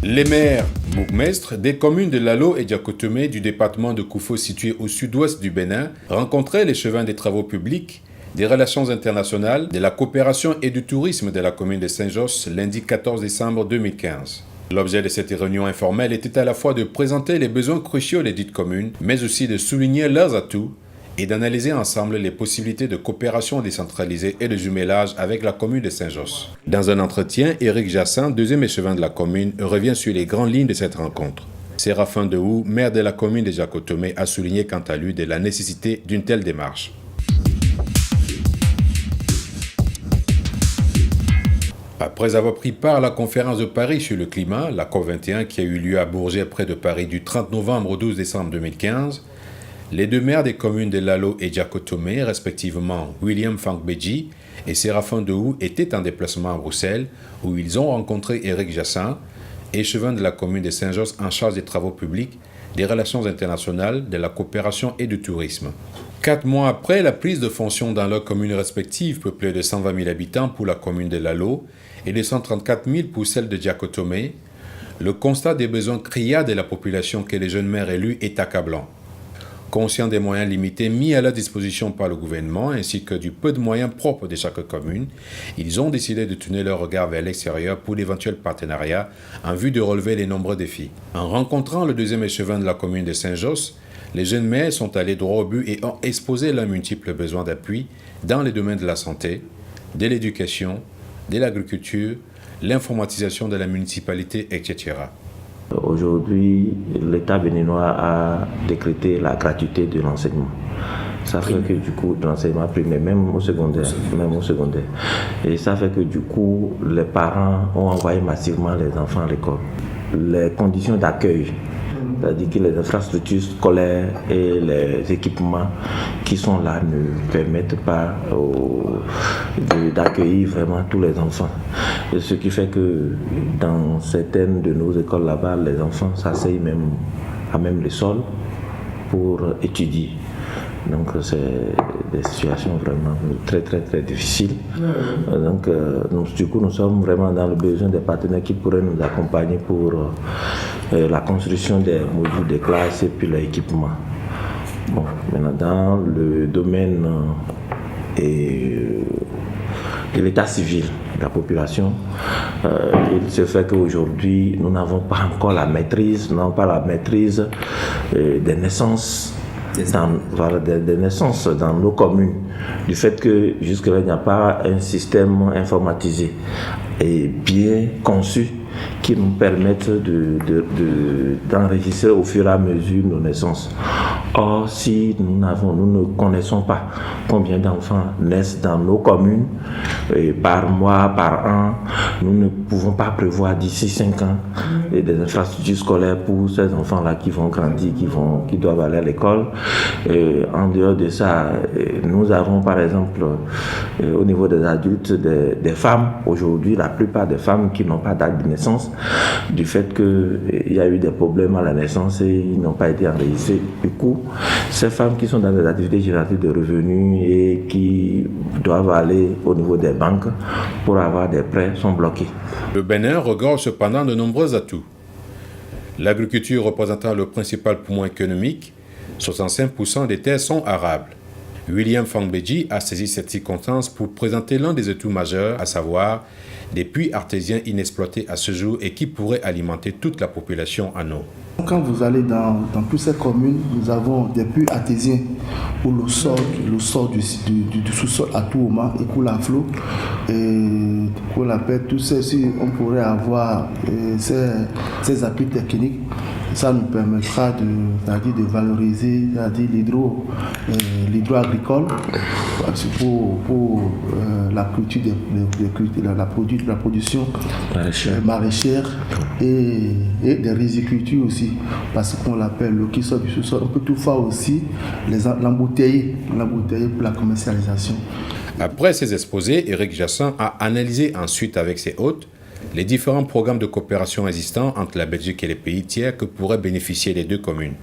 Les maires, bourgmestres des communes de Lalo et Diakotomé du département de Koufo situé au sud-ouest du Bénin rencontraient les chefins des travaux publics, des relations internationales, de la coopération et du tourisme de la commune de Saint-Josse lundi 14 décembre 2015. L'objet de cette réunion informelle était à la fois de présenter les besoins cruciaux des dites communes, mais aussi de souligner leurs atouts et d'analyser ensemble les possibilités de coopération décentralisée et de jumelage avec la commune de Saint-Josse. Dans un entretien, Éric Jassin, deuxième échevin de la commune, revient sur les grandes lignes de cette rencontre. Séraphin Dehou, maire de la commune de Diakotomé, a souligné quant à lui de la nécessité d'une telle démarche. Après avoir pris part à la conférence de Paris sur le climat, la COP21 qui a eu lieu à Bourget près de Paris du 30 novembre au 12 décembre 2015, les deux maires des communes de Lalo et Diakotomé, respectivement William Fankbeji et Séraphin Dehou, étaient en déplacement à Bruxelles où ils ont rencontré Éric Jassin, échevin de la commune de Saint-Josse en charge des travaux publics, des relations internationales, de la coopération et du tourisme. 4 mois après la prise de fonction dans leurs communes respectives, peuplées de 120 000 habitants pour la commune de Lalo et de 134 000 pour celle de Diakotomé, le constat des besoins criards de la population que les jeunes maires élus est accablant. Conscients des moyens limités mis à leur disposition par le gouvernement ainsi que du peu de moyens propres de chaque commune, ils ont décidé de tourner leur regard vers l'extérieur pour d'éventuels partenariats en vue de relever les nombreux défis. En rencontrant le deuxième échevin de la commune de Saint-Josse, les jeunes maires sont allés droit au but et ont exposé leurs multiples besoins d'appui dans les domaines de la santé, de l'éducation, de l'agriculture, l'informatisation de la municipalité, etc. Aujourd'hui, l'État béninois a décrété la gratuité de l'enseignement. Ça fait que du coup, l'enseignement primaire, même au secondaire. Et ça fait que du coup, les parents ont envoyé massivement les enfants à l'école. Les conditions d'accueil, c'est-à-dire que les infrastructures scolaires et les équipements qui sont là ne permettent pas d'accueillir vraiment tous les enfants. Et ce qui fait que dans certaines de nos écoles là-bas, les enfants s'asseyent même à même le sol pour étudier. Donc c'est des situations vraiment très très très difficiles. Donc du coup nous sommes vraiment dans le besoin des partenaires qui pourraient nous accompagner pour la construction des modules de classe et puis l'équipement. Bon, maintenant dans le domaine de l'état civil de la population, il se fait qu'aujourd'hui nous n'avons pas encore la maîtrise, des naissances. Des naissances dans nos communes, du fait que jusque-là il n'y a pas un système informatisé et bien conçu qui nous permettent d'enregistrer au fur et à mesure nos naissances. Or, si nous ne connaissons pas combien d'enfants naissent dans nos communes, par mois, par an, nous ne pouvons pas prévoir d'ici 5 ans des infrastructures scolaires pour ces enfants-là qui vont grandir, qui doivent aller à l'école. En dehors de ça, nous avons par exemple au niveau des adultes des femmes. Aujourd'hui, la plupart des femmes qui n'ont pas d'acte de naissance, du fait qu'il y a eu des problèmes à la naissance et ils n'ont pas été enregistrés. Du coup, ces femmes qui sont dans des activités génératives de revenus et qui doivent aller au niveau des banques pour avoir des prêts sont bloquées. Le Bénin regorge cependant de nombreux atouts. L'agriculture représentant le principal poumon économique, 65% des terres sont arables. William Fankbeji a saisi cette circonstance pour présenter l'un des atouts majeurs, à savoir des puits artésiens inexploités à ce jour et qui pourraient alimenter toute la population en eau. Quand vous allez dans toutes ces communes, nous avons des puits artésiens où l'eau sort du sous-sol à tout moment et coule à flot. Et qu'on appelle tout ceci, on pourrait avoir ces appuis techniques. Ça nous permettra de valoriser l'hydro agricole pour la culture la production maraîchère et des rizicultures aussi, parce qu'on l'appelle l'eau qui sort du sous-sol. On peut toutefois aussi l'embouteiller pour la commercialisation. Après ces exposés, Éric Jassin a analysé ensuite avec ses hôtes les différents programmes de coopération existants entre la Belgique et les pays tiers que pourraient bénéficier les deux communes.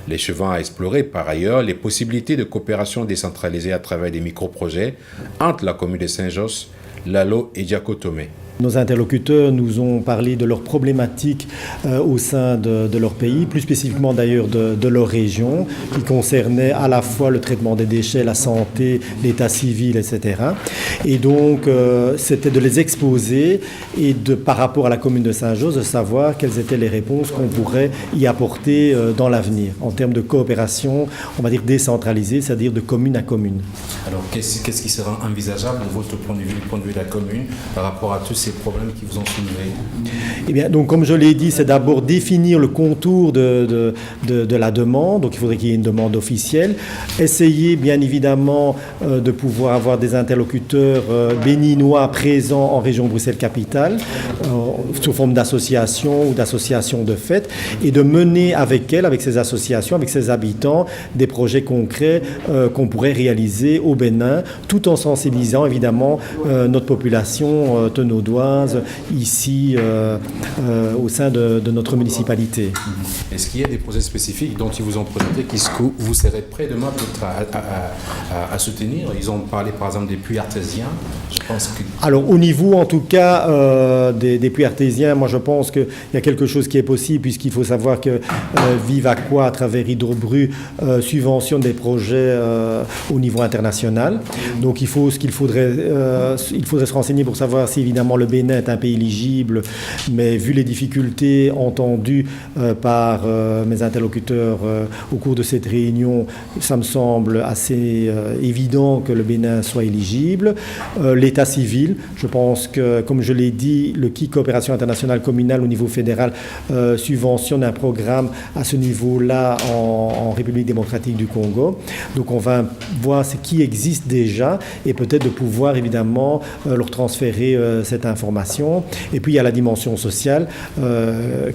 L'échevin a exploré par ailleurs les possibilités de coopération décentralisée à travers des micro-projets entre la commune de Saint-Josse, Lalo et Diakotomé. Nos interlocuteurs nous ont parlé de leurs problématiques au sein de leur pays, plus spécifiquement d'ailleurs de leur région, qui concernaient à la fois le traitement des déchets, la santé, l'état civil, etc. Et donc, c'était de les exposer et par rapport à la commune de Saint-Josse, de savoir quelles étaient les réponses qu'on pourrait y apporter dans l'avenir, en termes de coopération, on va dire décentralisée, c'est-à-dire de commune à commune. Alors, qu'est-ce qui sera envisageable de votre point de vue, du point de vue de la commune, par rapport à tous ces problèmes qui vous ont soulevé? Eh bien, donc, comme je l'ai dit, c'est d'abord définir le contour de la demande. Donc, il faudrait qu'il y ait une demande officielle. Essayer, bien évidemment, de pouvoir avoir des interlocuteurs béninois présents en région Bruxelles-Capitale, sous forme d'associations ou d'associations de fait, et de mener avec elles, avec ces associations, avec ces habitants, des projets concrets qu'on pourrait réaliser au Bénin, tout en sensibilisant, évidemment, notre population tenaudoise ici au sein de notre municipalité. Est-ce qu'il y a des projets spécifiques dont ils vous ont présenté qui vous serez prêts demain à soutenir? Ils ont parlé par exemple des puits artésiens. Je pense que... Alors au niveau en tout cas des puits artésiens, moi je pense qu'il y a quelque chose qui est possible puisqu'il faut savoir que Vivaquois à travers Hydrobru subventionne des projets au niveau international. Donc il faudrait se renseigner pour savoir si évidemment le Bénin est un pays éligible, mais vu les difficultés entendues par mes interlocuteurs au cours de cette réunion, ça me semble assez évident que le Bénin soit éligible. L'état civil, je pense que, comme je l'ai dit, le KI Coopération internationale communale au niveau fédéral subventionne un programme à ce niveau-là en République démocratique du Congo. Donc on va voir ce qui existe déjà et peut-être de pouvoir évidemment leur transférer cette information. Et puis il y a la dimension sociale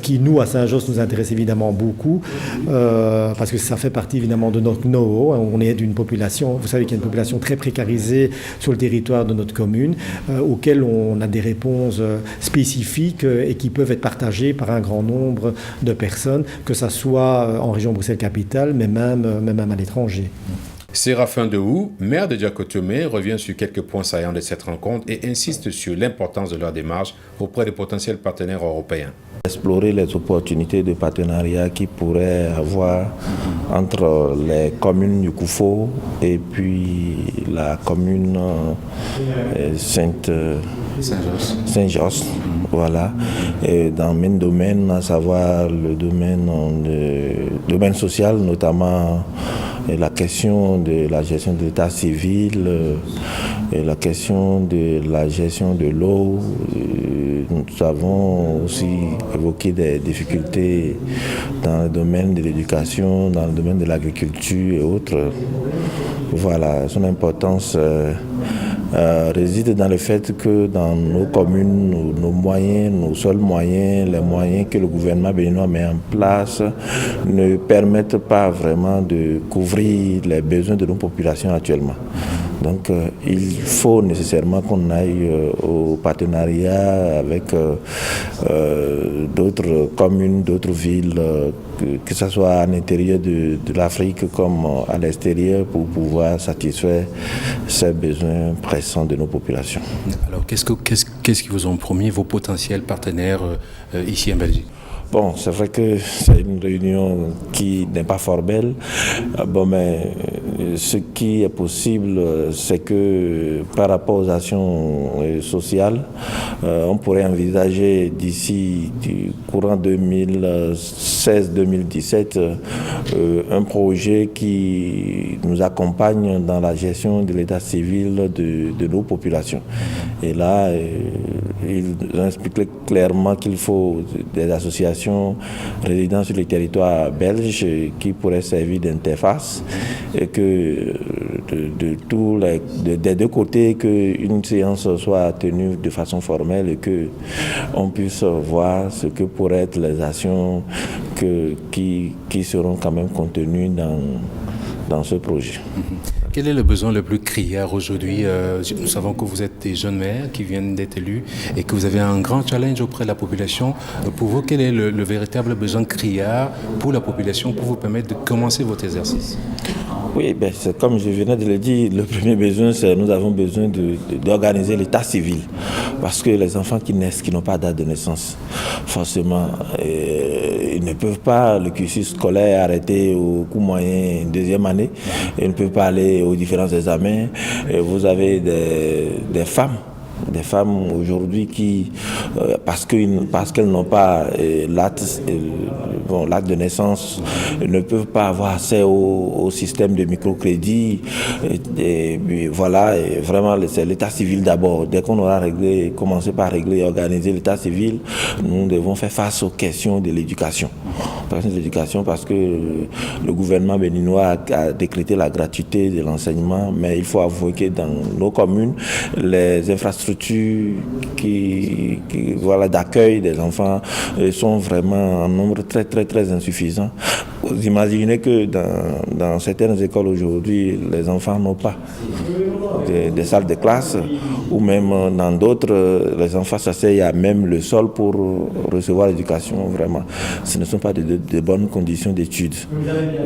qui, nous, à Saint-Josse, nous intéresse évidemment beaucoup parce que ça fait partie évidemment de notre know-how. On est d'une population, vous savez qu'il y a une population très précarisée sur le territoire de notre commune auquel on a des réponses spécifiques et qui peuvent être partagées par un grand nombre de personnes, que ce soit en région Bruxelles-Capitale, mais même à l'étranger. Séraphin Dehou, maire de Diakotomé, revient sur quelques points saillants de cette rencontre et insiste sur l'importance de leur démarche auprès des potentiels partenaires européens. Explorer les opportunités de partenariat qui pourraient avoir entre les communes du Koufo et puis la commune Saint-Josse. Voilà. Et dans mes domaines, à savoir le domaine social, notamment la question de la gestion de l'état civil, et la question de la gestion de l'eau. Nous avons aussi évoqué des difficultés dans le domaine de l'éducation, dans le domaine de l'agriculture et autres. Voilà, son importance réside dans le fait que dans nos communes, nos moyens, nos seuls moyens, les moyens que le gouvernement béninois met en place ne permettent pas vraiment de couvrir les besoins de nos populations actuellement. Donc il faut nécessairement qu'on aille au partenariat avec d'autres communes, d'autres villes, que ce soit à l'intérieur de l'Afrique comme à l'extérieur, pour pouvoir satisfaire ces besoins pressants de nos populations. Alors qu'est-ce qu'ils vous ont promis vos potentiels partenaires ici en Belgique? Bon, c'est vrai que c'est une réunion qui n'est pas formelle. Mais ce qui est possible, c'est que par rapport aux actions sociales, on pourrait envisager d'ici du courant 2016-2017 un projet qui nous accompagne dans la gestion de l'état civil de nos populations. Et là, il explique clairement qu'il faut des associations résidant sur le territoire belge qui pourraient servir d'interface et que des deux côtés qu'une séance soit tenue de façon formelle et qu'on puisse voir ce que pourraient être les actions qui seront quand même contenues dans ce projet. Quel est le besoin le plus criard aujourd'hui? Nous savons que vous êtes des jeunes maires qui viennent d'être élus et que vous avez un grand challenge auprès de la population. Pour vous, quel est le véritable besoin criard pour la population pour vous permettre de commencer votre exercice? Oui, c'est comme je venais de le dire, le premier besoin, c'est nous avons besoin d'organiser l'état civil. Parce que les enfants qui naissent, qui n'ont pas date de naissance, forcément, ils ne peuvent pas, le cursus scolaire arrêté au cours moyen deuxième année, ils ne peuvent pas aller aux différents examens. Et vous avez des femmes aujourd'hui qui, parce qu'elles n'ont pas l'acte de naissance, ne peuvent pas avoir accès au système de microcrédit. Et voilà, et vraiment, c'est l'état civil d'abord. Dès qu'on aura commencé par régler et organiser l'état civil, nous devons faire face aux questions de l'éducation. Parce que le gouvernement béninois a décrété la gratuité de l'enseignement, mais il faut avouer que dans nos communes, les infrastructures d'accueil des enfants sont vraiment en nombre très très très insuffisant. Vous imaginez que dans certaines écoles aujourd'hui, les enfants n'ont pas des salles de classe, ou même dans d'autres, les enfants s'asseyent à même le sol pour recevoir l'éducation. Vraiment, ce ne sont pas de bonnes conditions d'études.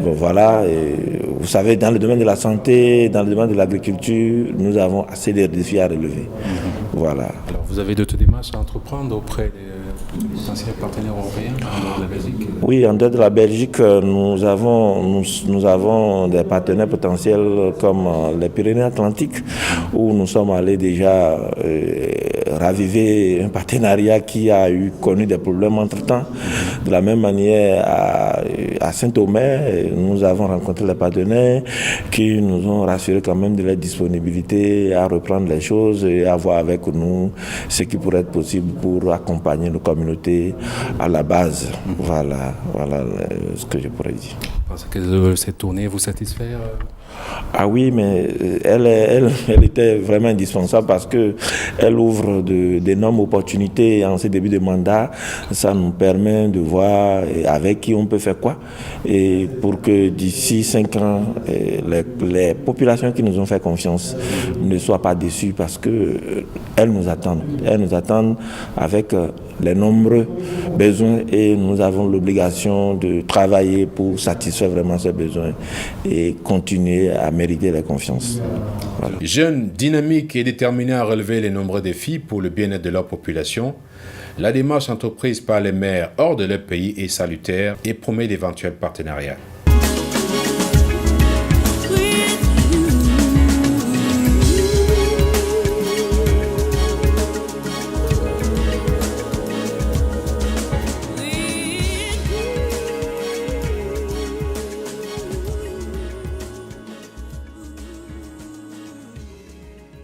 Bon, voilà, et vous savez, dans le domaine de la santé, dans le domaine de l'agriculture, nous avons assez de défis à relever. Voilà. Alors, vous avez d'autres démarches à entreprendre auprès des potentiels partenaires européens en dehors de la Belgique? Oui, en dehors de la Belgique, nous avons des partenaires potentiels comme les Pyrénées-Atlantiques, où nous sommes allés déjà raviver un partenariat qui a connu des problèmes entre-temps. De la même manière, à Saint-Omer, nous avons rencontré les partenaires qui nous ont rassuré quand même de leur disponibilité à reprendre les choses et à voir avec nous ce qui pourrait être possible pour accompagner nos communautés à la base. Voilà ce que je pourrais dire. Vous pensez que cette tournée vous satisfait? Ah oui, mais elle était vraiment indispensable parce qu'elle ouvre d'énormes opportunités en ce début de mandat. Ça nous permet de voir avec qui on peut faire quoi. Et pour que d'ici 5 ans, les populations qui nous ont fait confiance ne soient pas déçues parce qu'elles nous attendent. Elles nous attendent avec les nombreux besoins et nous avons l'obligation de travailler pour satisfaire vraiment ces besoins et continuer à mériter la confiance. Voilà. Jeunes, dynamiques et déterminés à relever les nombreux défis pour le bien-être de leur population, la démarche entreprise par les maires hors de leur pays est salutaire et promet d'éventuels partenariats.